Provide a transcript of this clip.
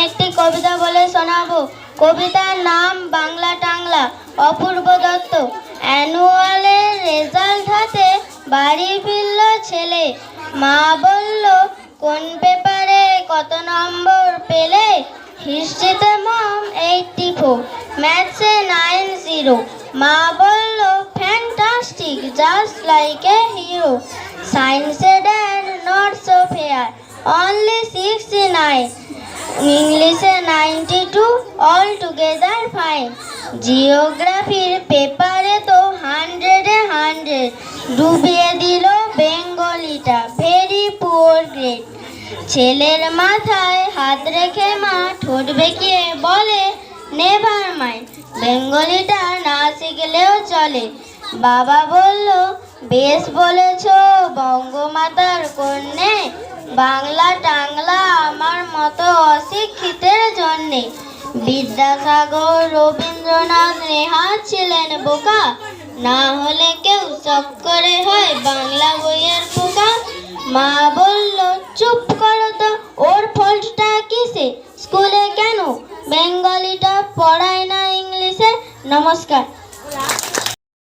একটি কবিতা বলে শোনাবো। কবিতার নাম বাংলা টাংলা। অপূর্ব দত্ত। অ্যানুয়ালের রেজাল্ট হাতে বাড়ি ফিরল ছেলে। মা বলল, কোন পেপারে কত নম্বর পেলে? হিস্ট্রিতে মম 84, ম্যাথসে 90। মা বলল, fantastic, just like a hero. সায়েন্সে dad not so fair, only 69। ইংলিশে 92, অল টুগেদার ফাইন। জিওগ্রাফির পেপারে তো 100-এ 100, ডুবিয়ে দিল বেঙ্গলিটা, ভেরি পুয়ার গ্রেড। ছেলের মাথায় হাত রেখে মা ঠোঁট বেঁকিয়ে বলে, নেভার মাইন্ড, বেঙ্গলিটা না শিখলেও চলে। বাবা বলল, বেশ বলেছ বঙ্গমাতার কন্যে, বাংলা টাংলা আমার মতো অশিক্ষিতের জন্যে। বিদ্যাসাগর, রবীন্দ্রনাথ, নেহাত ছিলেন বোকা, না হলে কেউ শখ করে হয় বাংলা বইয়ের পোকা। মা বলল, চুপ করো তো, ওর ফল্টটা কিসে? স্কুলে কেন বেঙ্গলিটা পড়ায় না ইংলিশে? নমস্কার।